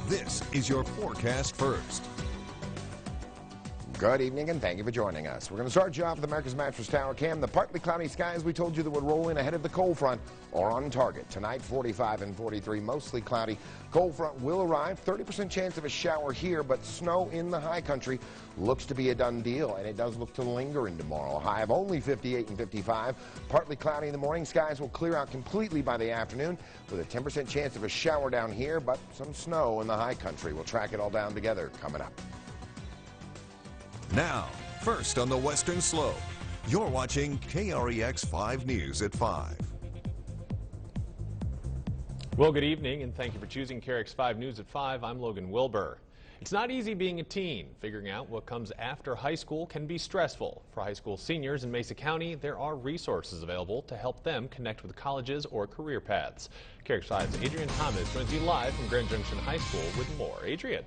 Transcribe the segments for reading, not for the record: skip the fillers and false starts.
This is your Forecast First. Good evening and thank you for joining us. We're going to start you off with America's Mattress Tower cam. The partly cloudy skies we told you that would roll in ahead of the cold front are on target. Tonight 45 and 43, mostly cloudy. Cold front will arrive. 30% chance of a shower here, but snow in the high country looks to be a done deal, and it does look to linger in tomorrow. A high of only 58 and 55. Partly cloudy in the morning. Skies will clear out completely by the afternoon with a 10% chance of a shower down here, but some snow in the high country. We'll track it all down together coming up. Now, first on the Western Slope, you're watching KREX 5 News at 5. Well, good evening, and thank you for choosing KREX 5 News at 5. I'm Logan Wilbur. It's not easy being a teen. Figuring out what comes after high school can be stressful. For high school seniors in Mesa County, there are resources available to help them connect with colleges or career paths. KREX 5's Adrian Thomas joins you live from Grand Junction High School with more. Adrian.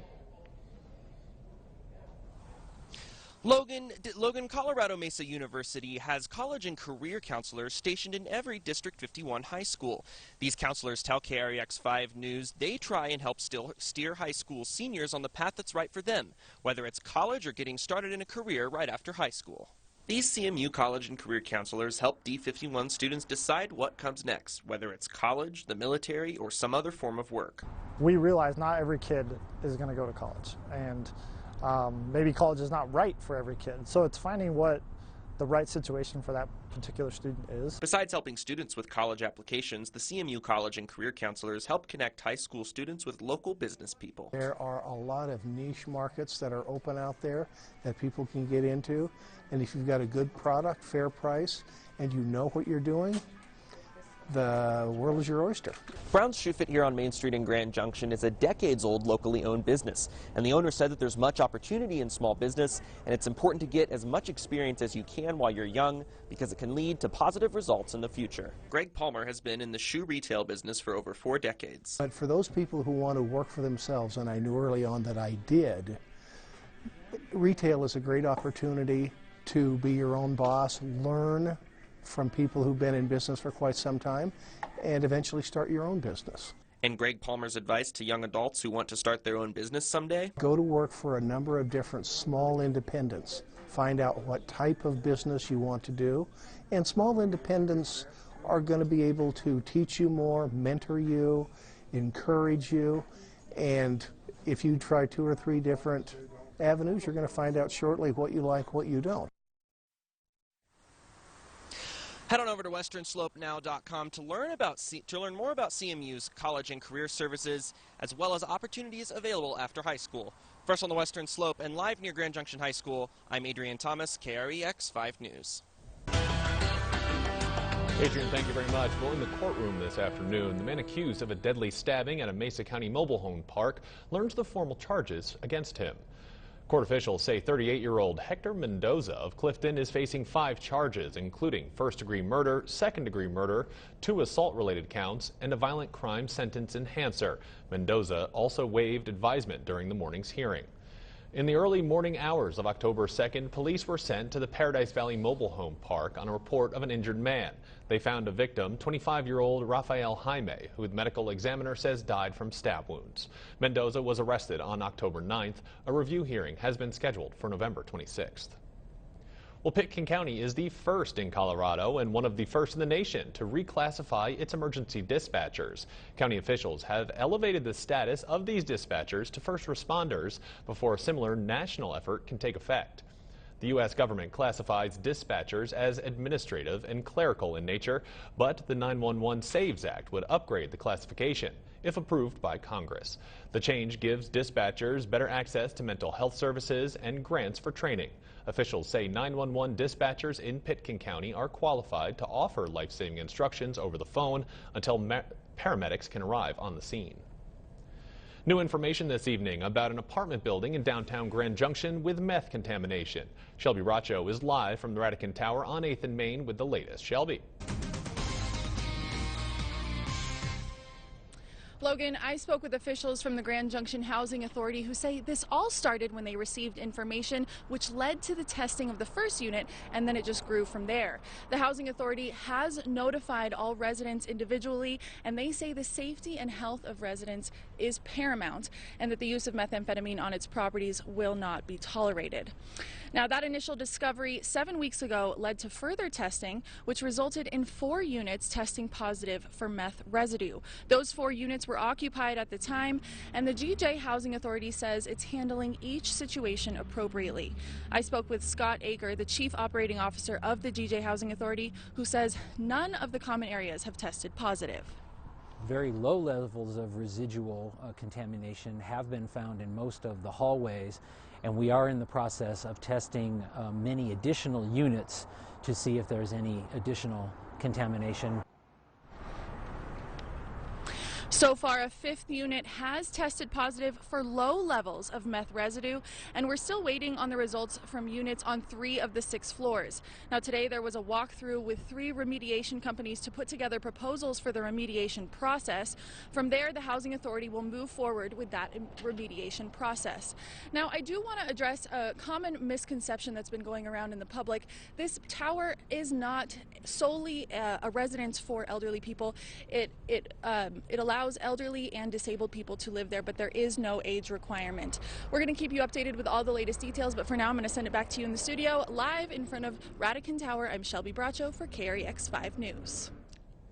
Logan, Colorado Mesa University has college and career counselors stationed in every District 51 high school. These counselors tell KREX 5 News they try and help steer high school seniors on the path that's right for them, whether it's college or getting started in a career right after high school. These CMU college and career counselors help D51 students decide what comes next, whether it's college, the military, or some other form of work. We realize not every kid is going to go to college, and maybe college is not right for every kid. So it's finding what the right situation for that particular student is. Besides helping students with college applications, the CMU college and career counselors help connect high school students with local business people. There are a lot of niche markets that are open out there that people can get into. And if you've got a good product, fair price, and you know what you're doing, the world is your oyster. Brown's Shoe Fit here on Main Street in Grand Junction is a decades-old locally owned business, and the owner said that there's much opportunity in small business, and it's important to get as much experience as you can while you're young because it can lead to positive results in the future. Greg Palmer has been in the shoe retail business for over 4 decades. But for those people who want to work for themselves, and I knew early on that I did, retail is a great opportunity to be your own boss, learn from people who've been in business for quite some time, and eventually start your own business. And Greg Palmer's advice to young adults who want to start their own business someday? Go to work for a number of different small independents. Find out what type of business you want to do, and small independents are going to be able to teach you more, mentor you, encourage you, and if you try 2 or 3 different avenues, you're going to find out shortly what you like, what you don't. Head on over to westernslope.now.com to learn more about CMU's college and career services, as well as opportunities available after high school. First on the Western Slope and live near Grand Junction High School, I'm Adrian Thomas, KREX 5 News. Adrian, thank you very much. Well, in the courtroom this afternoon, the man accused of a deadly stabbing at a Mesa County mobile home park learns the formal charges against him. Court officials say 38-year-old Hector Mendoza of Clifton is facing 5 charges, including first-degree murder, second-degree murder, 2 assault-related counts, and a violent crime sentence enhancer. Mendoza also waived advisement during the morning's hearing. In the early morning hours of October 2nd, police were sent to the Paradise Valley Mobile Home Park on a report of an injured man. They found a victim, 25-year-old Rafael Jaime, who the medical examiner says died from stab wounds. Mendoza was arrested on October 9th. A review hearing has been scheduled for November 26th. Well, Pitkin County is the first in Colorado and one of the first in the nation to reclassify its emergency dispatchers. County officials have elevated the status of these dispatchers to first responders before a similar national effort can take effect. The U.S. government classifies dispatchers as administrative and clerical in nature, but the 911 Saves Act would upgrade the classification if approved by Congress. The change gives dispatchers better access to mental health services and grants for training. Officials say 911 dispatchers in Pitkin County are qualified to offer life-saving instructions over the phone until paramedics can arrive on the scene. New information this evening about an apartment building in downtown Grand Junction with meth contamination. Shelby Racho is live from the Radican Tower on 8th and Main with the latest. Shelby. Logan, I spoke with officials from the Grand Junction Housing Authority who say this all started when they received information which led to the testing of the first unit, and then it just grew from there. The Housing Authority has notified all residents individually, and they say the safety and health of residents is paramount, and that the use of methamphetamine on its properties will not be tolerated. Now, that initial discovery 7 weeks ago led to further testing, which resulted in 4 units testing positive for meth residue. Those 4 units were occupied at the time, and the GJ Housing Authority says it's handling each situation appropriately. I spoke with Scott Aker, the Chief Operating Officer of the GJ Housing Authority, who says none of the common areas have tested positive. Very low levels of residual contamination have been found in most of the hallways, and we are in the process of testing many additional units to see if there's any additional contamination. So far, a 5th unit has tested positive for low levels of meth residue, and we're still waiting on the results from units on 3 of the 6 floors. Now, today there was a walkthrough with 3 remediation companies to put together proposals for the remediation process. From there, the Housing Authority will move forward with that remediation process. Now, I do want to address a common misconception that's been going around in the public. This tower is not solely a residence for elderly people. It allows elderly and disabled people to live there, but there is no age requirement. We're going to keep you updated with all the latest details, but for now I'm going to send it back to you in the studio. Live in front of Radican Tower, I'm Shelby Bracho for KREX 5 News.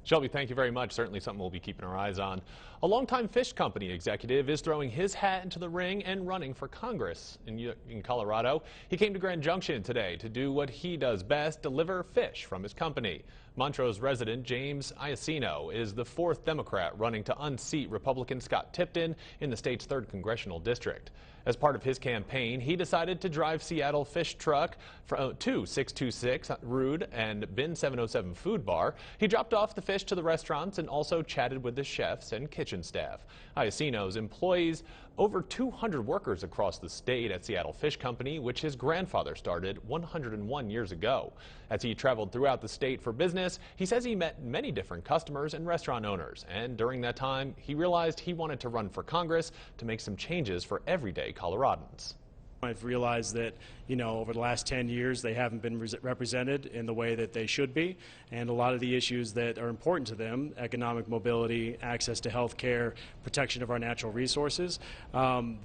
Shelby, thank you very much. Certainly something we'll be keeping our eyes on. A longtime fish company executive is throwing his hat into the ring and running for Congress in Colorado. He came to Grand Junction today to do what he does best, deliver fish from his company. Montrose resident James Iacino is the 4th Democrat running to unseat Republican Scott Tipton in the state's 3rd congressional district. As part of his campaign, he decided to drive Seattle fish truck to 626 Rude and Bin 707 Food Bar. He dropped off the fish to the restaurants and also chatted with the chefs and kitchen staff. Iacino's employs over 200 workers across the state at Seattle Fish Company, which his grandfather started 101 years ago. As he traveled throughout the state for business, he says he met many different customers and restaurant owners, and during that time, he realized he wanted to run for Congress to make some changes for everyday Coloradans. I've realized that, over the last 10 years, they haven't been represented in the way that they should be, and a lot of the issues that are important to them, economic mobility, access to health care, protection of our natural resources,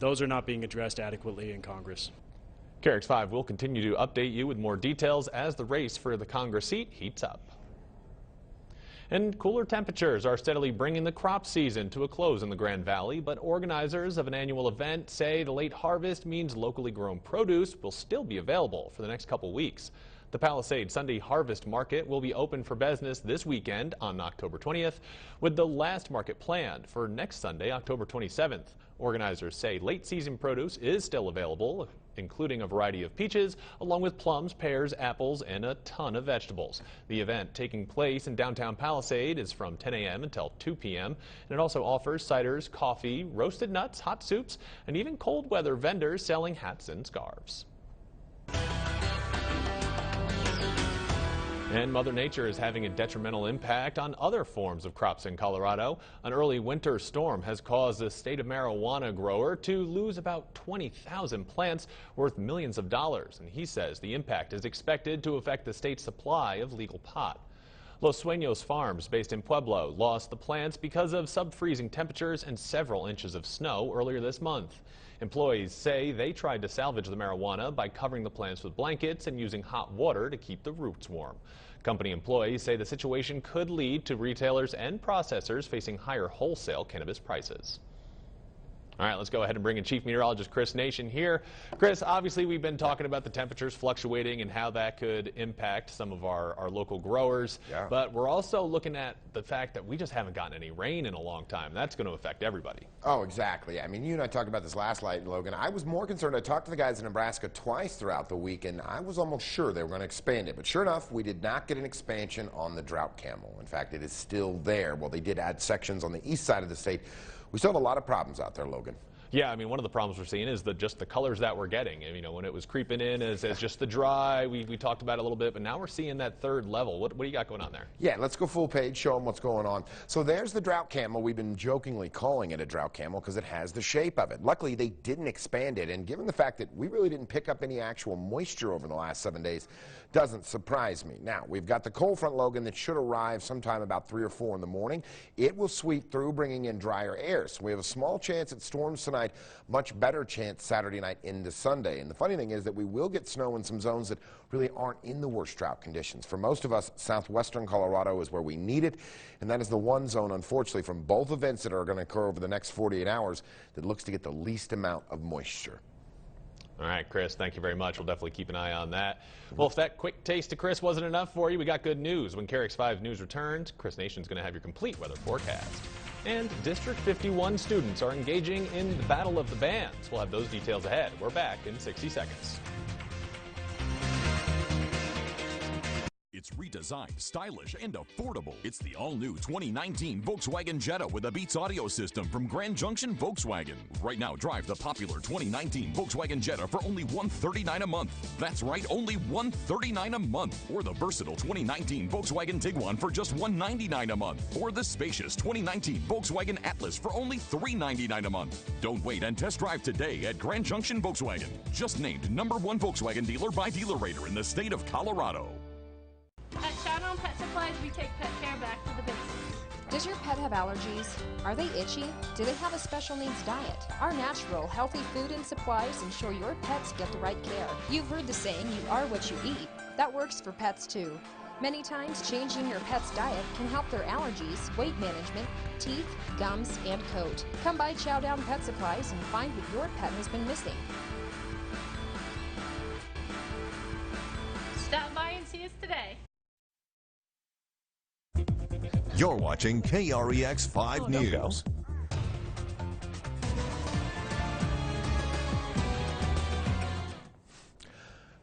those are not being addressed adequately in Congress. KREX 5 will continue to update you with more details as the race for the Congress seat heats up. And cooler temperatures are steadily bringing the crop season to a close in the Grand Valley, but organizers of an annual event say the late harvest means locally grown produce will still be available for the next couple weeks. The Palisade Sunday Harvest Market will be open for business this weekend on October 20th, with the last market planned for next Sunday, October 27th. Organizers say late season produce is still available, including a variety of peaches, along with plums, pears, apples, and a ton of vegetables. The event taking place in downtown Palisade is from 10 a.m. until 2 p.m., and it also offers ciders, coffee, roasted nuts, hot soups, and even cold weather vendors selling hats and scarves. And Mother Nature is having a detrimental impact on other forms of crops in Colorado. An early winter storm has caused the state of marijuana grower to lose about 20,000 plants worth millions of dollars. And he says the impact is expected to affect the state's supply of legal pot. Los Sueños Farms, based in Pueblo, lost the plants because of sub-freezing temperatures and several inches of snow earlier this month. Employees say they tried to salvage the marijuana by covering the plants with blankets and using hot water to keep the roots warm. Company employees say the situation could lead to retailers and processors facing higher wholesale cannabis prices. All right, let's go ahead and bring in Chief Meteorologist Chris Nation here. Chris, obviously we've been talking about the temperatures fluctuating and how that could impact some of our local growers. Yeah. But we're also looking at the fact that we just haven't gotten any rain in a long time. That's going to affect everybody. Oh, exactly. I mean, you and I talked about this last night, Logan. I was more concerned. I talked to the guys in Nebraska twice throughout the week, and I was almost sure they were going to expand it. But sure enough, we did not get an expansion on the drought camel. In fact, it is still there. Well, they did add sections on the east side of the state. We still have a lot of problems out there, Logan. Yeah, I mean, one of the problems we're seeing is just the colors that we're getting. And, you know, when it was creeping in as just the dry, we talked about it a little bit, but now we're seeing that third level. What do you got going on there? Yeah, let's go full page, show them what's going on. So there's the drought camel. We've been jokingly calling it a drought camel because it has the shape of it. Luckily, they didn't expand it, and given the fact that we really didn't pick up any actual moisture over the last 7 days, doesn't surprise me. Now, we've got the cold front, Logan, that should arrive sometime about 3 or 4 in the morning. It will sweep through, bringing in drier air. So we have a small chance at storms tonight, much better chance Saturday night into Sunday. And the funny thing is that we will get snow in some zones that really aren't in the worst drought conditions. For most of us, southwestern Colorado is where we need it, and that is the one zone, unfortunately, from both events that are going to occur over the next 48 hours that looks to get the least amount of moisture. All right, Chris, thank you very much. We'll definitely keep an eye on that. Well, if that quick taste of Chris wasn't enough for you, we got good news. When KRX 5 News returns, Chris Nation's going to have your complete weather forecast. And District 51 students are engaging in the Battle of the Bands. We'll have those details ahead. We're back in 60 seconds. It's redesigned, stylish, and affordable. It's the all-new 2019 Volkswagen Jetta with a Beats audio system from Grand Junction Volkswagen. Right now, drive the popular 2019 Volkswagen Jetta for only $139 a month. That's right, only $139 a month. Or the versatile 2019 Volkswagen Tiguan for just $199 a month. Or the spacious 2019 Volkswagen Atlas for only $399 a month. Don't wait and test drive today at Grand Junction Volkswagen. Just named #1 Volkswagen dealer by Dealer Rater in the state of Colorado. At Showdown Pet Supplies, we take pet care back to the basics. Does your pet have allergies? Are they itchy? Do they have a special needs diet? Our natural, healthy food and supplies ensure your pets get the right care. You've heard the saying, you are what you eat. That works for pets too. Many times, changing your pet's diet can help their allergies, weight management, teeth, gums, and coat. Come by Chowdown Pet Supplies and find what your pet has been missing. Stop by and see us today. You're watching KREX 5 News.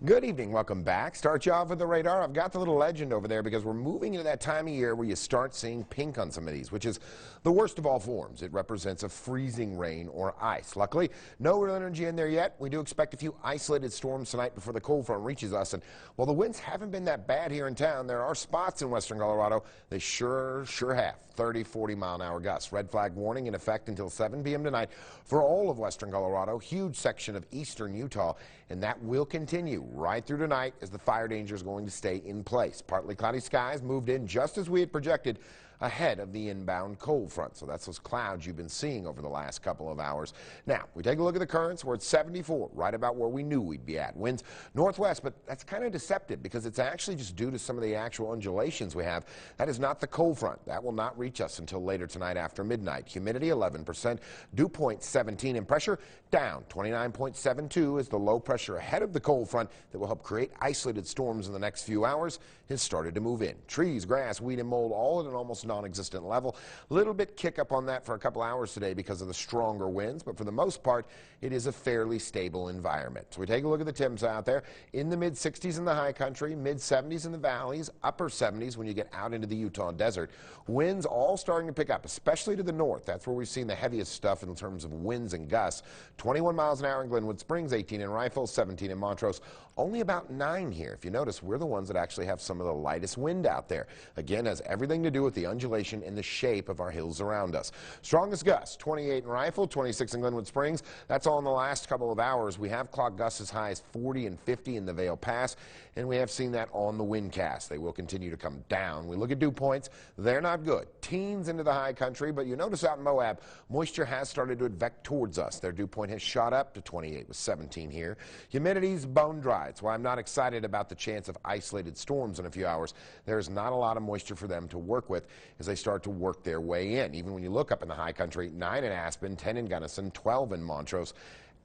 Good evening. Welcome back. Start you off with the radar. I've got the little legend over there because we're moving into that time of year where you start seeing pink on some of these, which is the worst of all forms. It represents a freezing rain or ice. Luckily, no real energy in there yet. We do expect a few isolated storms tonight before the cold front reaches us. And while the winds haven't been that bad here in town, there are spots in western Colorado they sure have 30, 40 mile an hour gusts. Red flag warning in effect until 7 p.m. tonight for all of western Colorado, huge section of eastern Utah, and that will continue right through tonight as the fire danger is going to stay in place. Partly cloudy skies moved in just as we had projected ahead of the inbound cold front. So that's those clouds you've been seeing over the last couple of hours. Now, we take a look at the currents. We're at 74, right about where we knew we'd be at. Winds northwest, but that's kind of deceptive because it's actually just due to some of the actual undulations we have. That is not the cold front. That will not reach us until later tonight after midnight. Humidity 11%, dew point 17, and pressure down 29.72 as the low pressure ahead of the cold front that will help create isolated storms in the next few hours has started to move in. Trees, grass, weed, and mold all at an almost non-existent level. A little bit kick up on that for a couple hours today because of the stronger winds, but for the most part, it is a fairly stable environment. So we take a look at the temps out there. In the mid-60s in the high country, mid-70s in the valleys, upper 70s when you get out into the Utah desert. Winds all starting to pick up, especially to the north. That's where we've seen the heaviest stuff in terms of winds and gusts. 21 miles an hour in Glenwood Springs, 18 in Rifle, 17 in Montrose, only about 9 here. If you notice, we're the ones that actually have some of the lightest wind out there. Again, has everything to do with the undulation and the shape of our hills around us. Strongest gusts, 28 in Rifle, 26 in Glenwood Springs. That's all in the last couple of hours. We have clocked gusts as high as 40 and 50 in the Vail Pass, and we have seen that on the windcast. They will continue to come down. We look at dew points. They're not good. Teens into the high country, but you notice out in Moab, moisture has started to advect towards us. Their dew point has shot up to 28 with 17 here. Humidity's bone dry. That's why I'm not excited about the chance of isolated storms in a few hours. There's not a lot of moisture for them to work with as they start to work their way in. Even when you look up in the high country, 9 in Aspen, 10 in Gunnison, 12 in Montrose,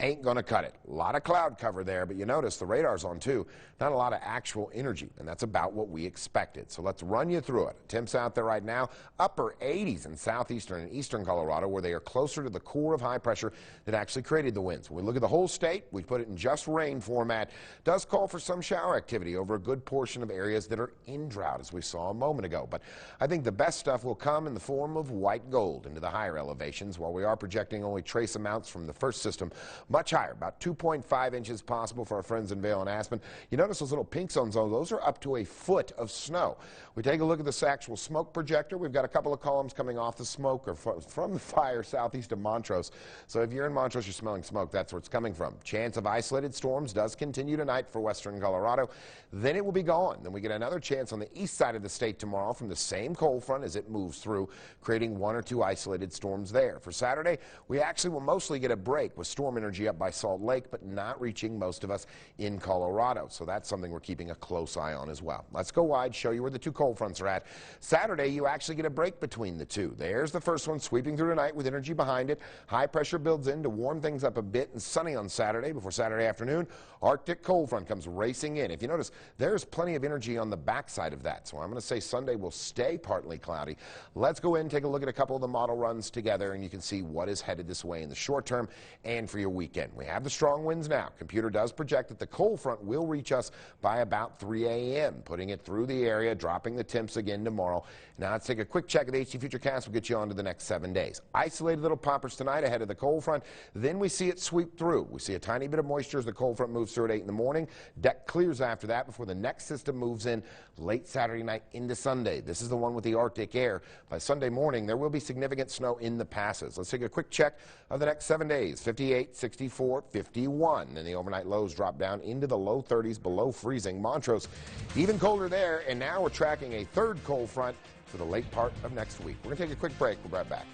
ain't going to cut it. A lot of cloud cover there, but you notice the radar's on too. Not a lot of actual energy, and that's about what we expected. So let's run you through it. Temps out there right now, upper 80s in southeastern and eastern Colorado, where they are closer to the core of high pressure that actually created the winds. When we look at the whole state, we put it in just rain format. Does call for some shower activity over a good portion of areas that are in drought, as we saw a moment ago. But I think the best stuff will come in the form of white gold into the higher elevations, while we are projecting only trace amounts from the first system. Much higher, about 2.5 inches possible for our friends in Vail and Aspen. You notice those little pink zones, though, those are up to a foot of snow. We take a look at this actual smoke projector. We've got a couple of columns coming off the smoke or from the fire southeast of Montrose. So if you're in Montrose, you're smelling smoke, that's where it's coming from. Chance of isolated storms does continue tonight for western Colorado. Then it will be gone. Then we get another chance on the east side of the state tomorrow from the same cold front as it moves through, creating 1 or 2 isolated storms there. For Saturday, we actually will mostly get a break with storm energy up by Salt Lake, but not reaching most of us in Colorado. So that's something we're keeping a close eye on as well. Let's go wide, show you where the 2 cold fronts are at. Saturday, you actually get a break between the 2. There's the first one sweeping through tonight with energy behind it. High pressure builds in to warm things up a bit, and sunny on Saturday. Before Saturday afternoon, Arctic cold front comes racing in. If you notice, there's plenty of energy on the backside of that. So I'm going to say Sunday will stay partly cloudy. Let's go in and take a look at a couple of the model runs together, and you can see what is headed this way in the short term and for your weekend. We have the strong winds now. Computer does project that the cold front will reach us by about 3 a.m., putting it through the area, dropping the temps again tomorrow. Now let's take a quick check of the HC Futurecast. We'll get you on to the next 7 days. Isolated little poppers tonight ahead of the cold front. Then we see it sweep through. We see a tiny bit of moisture as the cold front moves through at 8 in the morning. Deck clears after that before the next system moves in late Saturday night into Sunday. This is the one with the Arctic air. By Sunday morning, there will be significant snow in the passes. Let's take a quick check of the next 7 days. 58, 64, 51. And the overnight lows drop down into the low 30s below freezing. Montrose, even colder there. And now we're tracking a third cold front for the late part of next week. We're going to take a quick break. We'll be right back.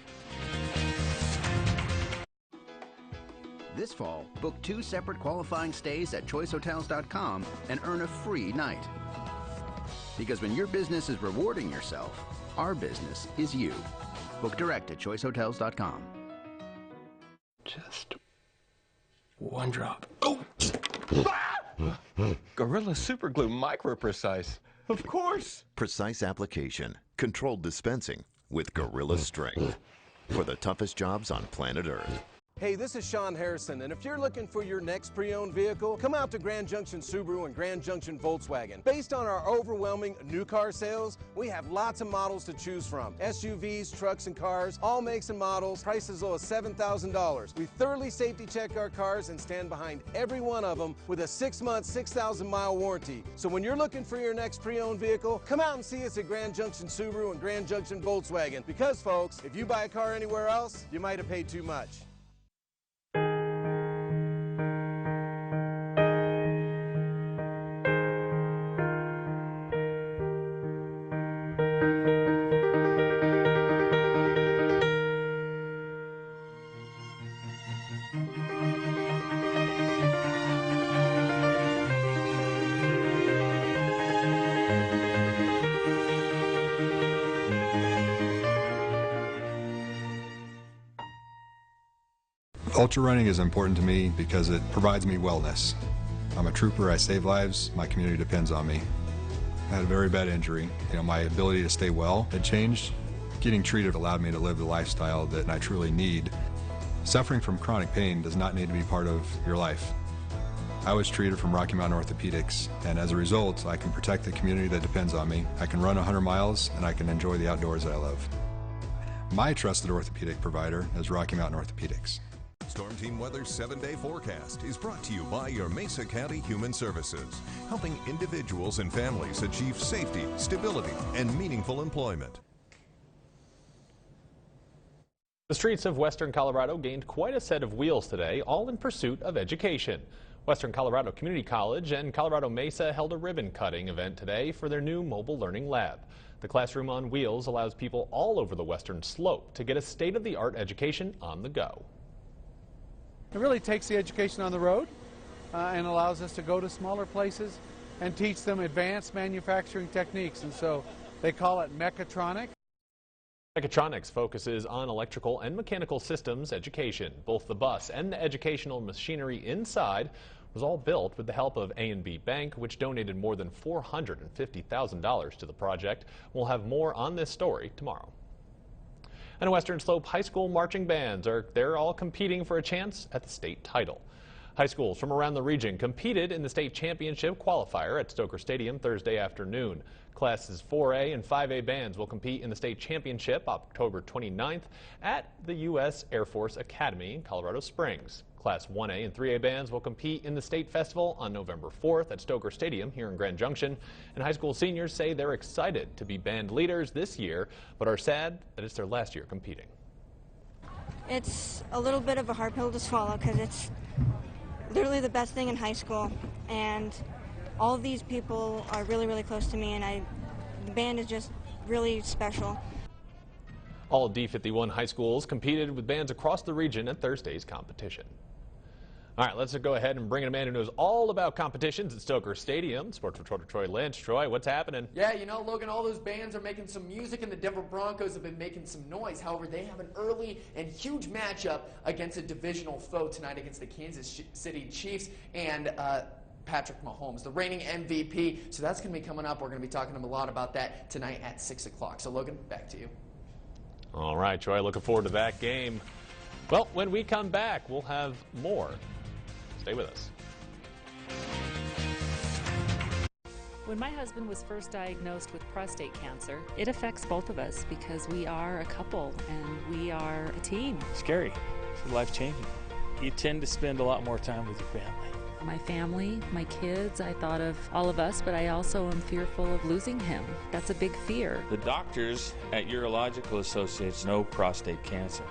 This fall, book 2 separate qualifying stays at choicehotels.com and earn a free night. Because when your business is rewarding yourself, our business is you. Book direct at choicehotels.com. Just one drop. Oh! Gorilla Super Glue Micro Precise. Of course. Precise application, controlled dispensing with Gorilla Strength for the toughest jobs on planet Earth. Hey, this is Sean Harrison, and if you're looking for your next pre-owned vehicle, come out to Grand Junction Subaru and Grand Junction Volkswagen. Based on our overwhelming new car sales, we have lots of models to choose from. SUVs, trucks, and cars, all makes and models, prices as low as $7,000. We thoroughly safety check our cars and stand behind every one of them with a 6-month, 6,000-mile warranty. So when you're looking for your next pre-owned vehicle, come out and see us at Grand Junction Subaru and Grand Junction Volkswagen. Because, folks, if you buy a car anywhere else, you might have paid too much. Ultra running is important to me because it provides me wellness. I'm a trooper, I save lives, my community depends on me. I had a very bad injury. My ability to stay well had changed. Getting treated allowed me to live the lifestyle that I truly need. Suffering from chronic pain does not need to be part of your life. I was treated from Rocky Mountain Orthopedics, and as a result, I can protect the community that depends on me. I can run 100 miles, and I can enjoy the outdoors that I love. My trusted orthopedic provider is Rocky Mountain Orthopedics. Storm Team Weather's 7-day forecast is brought to you by your Mesa County Human Services, helping individuals and families achieve safety, stability, and meaningful employment. The streets of western Colorado gained quite a set of wheels today, all in pursuit of education. Western Colorado Community College and Colorado Mesa held a ribbon cutting event today for their new mobile learning lab. The Classroom on Wheels allows people all over the western slope to get a state-of-the-art education on the go. It really takes the education on the road and allows us to go to smaller places and teach them advanced manufacturing techniques, and so they call it mechatronic. Mechatronics focuses on electrical and mechanical systems education. Both the bus and the educational machinery inside was all built with the help of A&B Bank, which donated more than $450,000 to the project. We'll have more on this story tomorrow. And Western Slope High School marching bands they're all competing for a chance at the state title. High schools from around the region competed in the state championship qualifier at Stoker Stadium Thursday afternoon. Classes 4A and 5A bands will compete in the state championship October 29th at the U.S. Air Force Academy in Colorado Springs. Class 1A and 3A bands will compete in the state festival on November 4th at Stoker Stadium here in Grand Junction. And high school seniors say they're excited to be band leaders this year, but are sad that it's their last year competing. It's a little bit of a hard pill to swallow because it's literally the best thing in high school, and all of these people are really, really close to me, and the band is just really special. All D51 high schools competed with bands across the region at Thursday's competition. All right, let's go ahead and bring in a man who knows all about competitions at Stoker Stadium. Sports reporter Troy Lynch. Troy, what's happening? Yeah, you know, Logan, all those bands are making some music, and the Denver Broncos have been making some noise. However, they have an early and huge matchup against a divisional foe tonight against the Kansas City Chiefs and Patrick Mahomes, the reigning MVP. So that's going to be coming up. We're going to be talking to him a lot about that tonight at 6 o'clock. So, Logan, back to you. All right, Troy, looking forward to that game. Well, when we come back, we'll have more. Stay with us. When my husband was first diagnosed with prostate cancer, it affects both of us because we are a couple and we are a team. Scary. It's life-changing. You tend to spend a lot more time with your family. My family, my kids, I thought of all of us, but I also am fearful of losing him. That's a big fear. The doctors at Urological Associates know prostate cancer.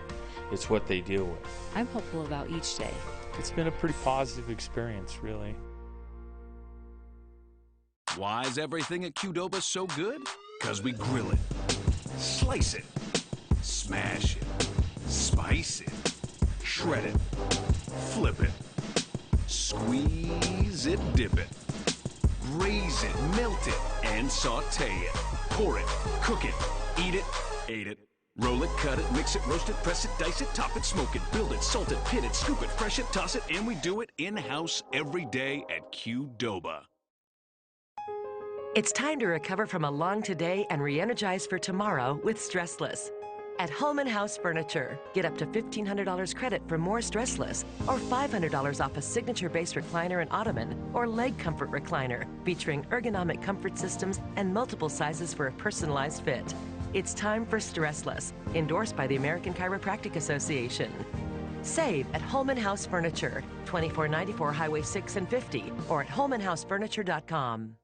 It's what they deal with. I'm hopeful about each day. It's been a pretty positive experience, really. Why is everything at Qdoba so good? Because we grill it, slice it, smash it, spice it, shred it, flip it, squeeze it, dip it, braise it, melt it, and saute it. Pour it, cook it, eat it, ate it. Roll it, cut it, mix it, roast it, press it, dice it, top it, smoke it, build it, salt it, pit it, scoop it, fresh it, toss it, and we do it in-house every day at Qdoba. It's time to recover from a long today and re-energize for tomorrow with Stressless. At Holman House Furniture, get up to $1,500 credit for more Stressless, or $500 off a signature base recliner and ottoman, or leg comfort recliner, featuring ergonomic comfort systems and multiple sizes for a personalized fit. It's time for Stressless, endorsed by the American Chiropractic Association. Save at Holman House Furniture, 2494 Highway 6 and 50, or at holmanhousefurniture.com.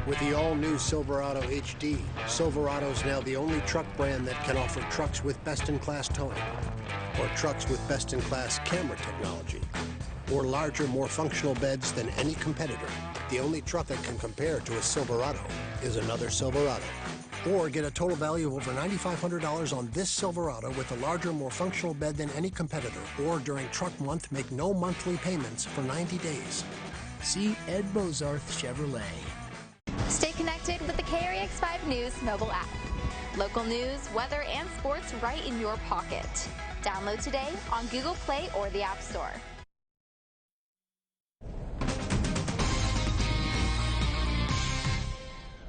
With the all-new Silverado HD, Silverado's now the only truck brand that can offer trucks with best-in-class towing, or trucks with best-in-class camera technology, or larger, more functional beds than any competitor. The only truck that can compare to a Silverado is another Silverado. Or get a total value of over $9,500 on this Silverado with a larger, more functional bed than any competitor. Or during truck month, make no monthly payments for 90 days. See Ed Bozarth Chevrolet. Stay connected with the KREX5 News mobile app. Local news, weather, and sports right in your pocket. Download today on Google Play or the App Store.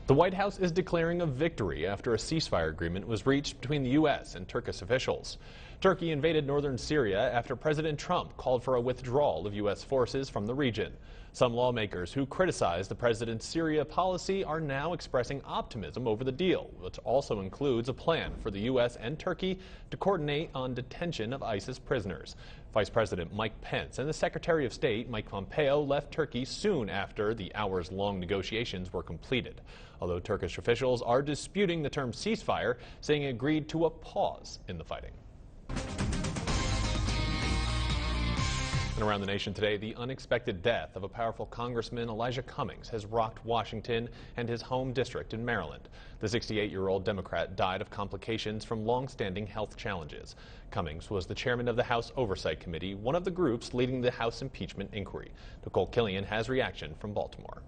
The White House is declaring a victory after a ceasefire agreement was reached between the U.S. and Turkish officials. Turkey invaded northern Syria after President Trump called for a withdrawal of U.S. forces from the region. Some lawmakers who criticized the president's Syria policy are now expressing optimism over the deal, which also includes a plan for the U.S. and Turkey to coordinate on detention of ISIS prisoners. Vice President Mike Pence and the Secretary of State Mike Pompeo left Turkey soon after the hours-long negotiations were completed. Although Turkish officials are disputing the term ceasefire, saying it agreed to a pause in the fighting. And around the nation today, the unexpected death of a powerful Congressman, Elijah Cummings, has rocked Washington and his home district in Maryland. The 68-year-old Democrat died of complications from long-standing health challenges. Cummings was the chairman of the House Oversight Committee, one of the groups leading the House impeachment inquiry. Nicole Killian has reaction from Baltimore.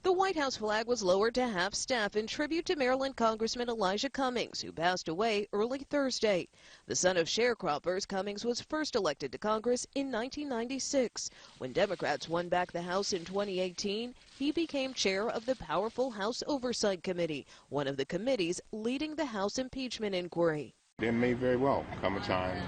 The White House flag was lowered to half-staff in tribute to Maryland Congressman Elijah Cummings, who passed away early Thursday. The son of sharecroppers, Cummings was first elected to Congress in 1996. When Democrats won back the House in 2018, he became chair of the powerful House Oversight Committee, one of the committees leading the House impeachment inquiry. There may very well come a time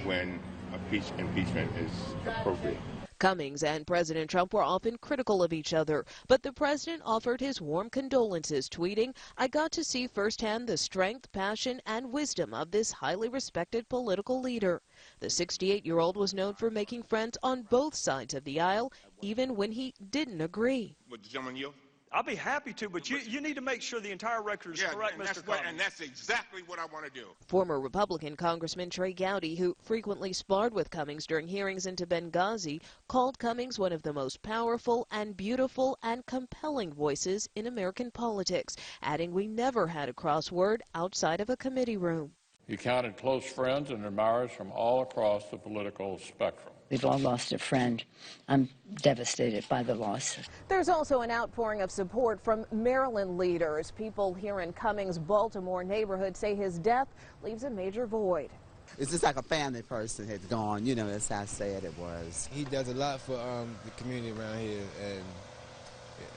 when impeachment is appropriate. Cummings and President Trump were often critical of each other, but the president offered his warm condolences, tweeting, "I got to see firsthand the strength, passion, and wisdom of this highly respected political leader." The 68-year-old was known for making friends on both sides of the aisle, even when he didn't agree. Would the gentleman yield? I'll be happy to, but you need to make sure the entire record is correct, Mr. Cummings. And that's exactly what I want to do. Former Republican Congressman Trey Gowdy, who frequently sparred with Cummings during hearings into Benghazi, called Cummings one of the most powerful and beautiful and compelling voices in American politics, adding we never had a crossword outside of a committee room. He counted close friends and admirers from all across the political spectrum. We've all lost a friend. I'm devastated by the loss. There's also an outpouring of support from Maryland leaders. People here in Cummings' Baltimore neighborhood say his death leaves a major void. It's just like a family person had gone, you know, that's how sad it was. He does a lot for the community around here, and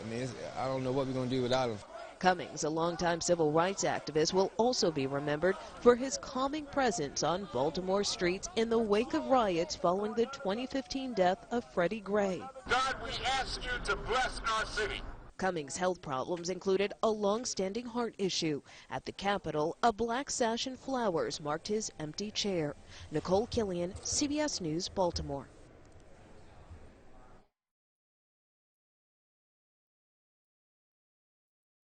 I mean, I don't know what we're going to do without him. Cummings, a longtime civil rights activist, will also be remembered for his calming presence on Baltimore streets in the wake of riots following the 2015 death of Freddie Gray. God, we ask you to bless our city. Cummings' health problems included a long-standing heart issue. At the Capitol, a black sash and flowers marked his empty chair. Nicole Killian, CBS News, Baltimore.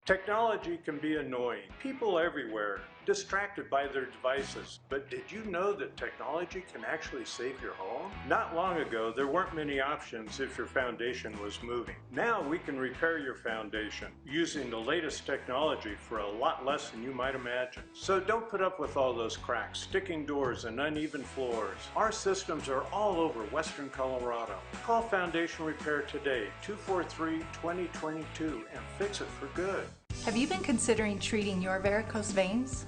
Technology can be annoying. People everywhere, distracted by their devices. But did you know that technology can actually save your home? Not long ago, there weren't many options if your foundation was moving. Now we can repair your foundation using the latest technology for a lot less than you might imagine. So don't put up with all those cracks, sticking doors, and uneven floors. Our systems are all over Western Colorado. Call Foundation Repair today, 243-2022, and fix it for good. Have you been considering treating your varicose veins?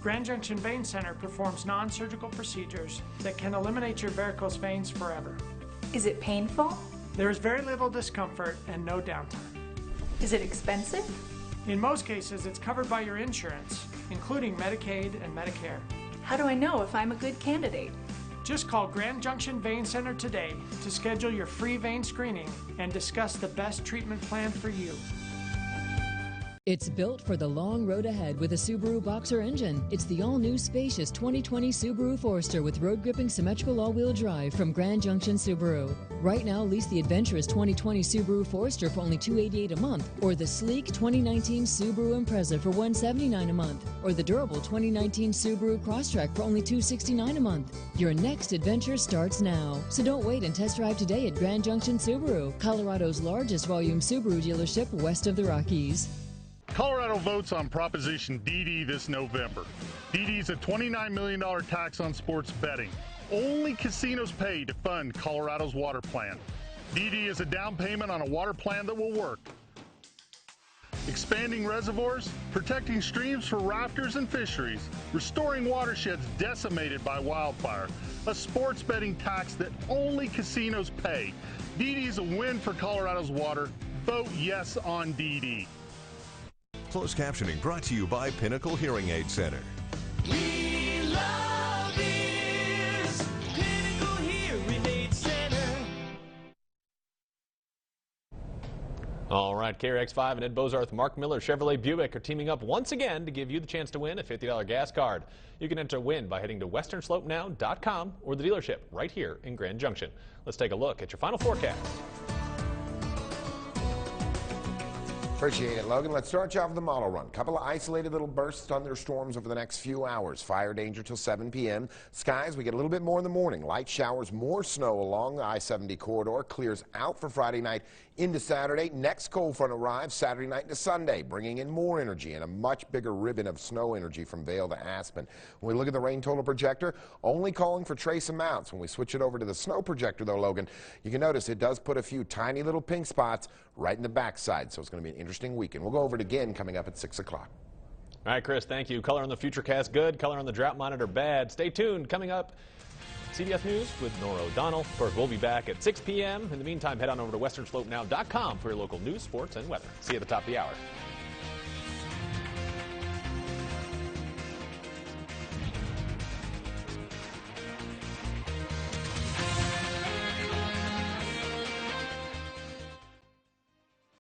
Grand Junction Vein Center performs non-surgical procedures that can eliminate your varicose veins forever. Is it painful? There is very little discomfort and no downtime. Is it expensive? In most cases, it's covered by your insurance, including Medicaid and Medicare. How do I know if I'm a good candidate? Just call Grand Junction Vein Center today to schedule your free vein screening and discuss the best treatment plan for you. It's built for the long road ahead with a Subaru Boxer engine. It's the all-new spacious 2020 Subaru Forester with road-gripping symmetrical all-wheel drive from Grand Junction Subaru. Right now, lease the adventurous 2020 Subaru Forester for only $288 a month, or the sleek 2019 Subaru Impreza for $179 a month, or the durable 2019 Subaru Crosstrek for only $269 a month. Your next adventure starts now. So don't wait and test drive today at Grand Junction Subaru, Colorado's largest volume Subaru dealership west of the Rockies. Colorado votes on Proposition DD this November. DD is a $29 million tax on sports betting. Only casinos pay to fund Colorado's water plan. DD is a down payment on a water plan that will work. Expanding reservoirs, protecting streams for rafters and fisheries, restoring watersheds decimated by wildfire, a sports betting tax that only casinos pay. DD is a win for Colorado's water. Vote yes on DD. Closed captioning brought to you by Pinnacle Hearing Aid Center. We love this Pinnacle Hearing Aid Center. All right, KRX5 and Ed Bozarth, Mark Miller Chevrolet Buick are teaming up once again to give you the chance to win a $50 gas card. You can enter to win by heading to westernslope.now.com or the dealership right here in Grand Junction. Let's take a look at your final forecast. Appreciate it, Logan. Let's start you off with the model run. Couple of isolated little bursts, thunderstorms over the next few hours. Fire danger till 7 p.m. Skies, we get a little bit more in the morning. Light showers, more snow along the I-70 corridor. Clears out for Friday night into Saturday. Next cold front arrives Saturday night into Sunday, bringing in more energy and a much bigger ribbon of snow energy from Vail to Aspen. When we look at the rain total projector, only calling for trace amounts. When we switch it over to the snow projector, though, Logan, you can notice it does put a few tiny little pink spots right in the backside. So it's going to be an interesting weekend. We'll go over it again coming up at 6 o'clock. All right, Chris, thank you. Color on the Futurecast good, color on the drought monitor bad. Stay tuned. Coming up, CBS News with Nora O'Donnell. Of course, we'll be back at 6 p.m. In the meantime, head on over to westernslopennow.com for your local news, sports, and weather. See you at the top of the hour.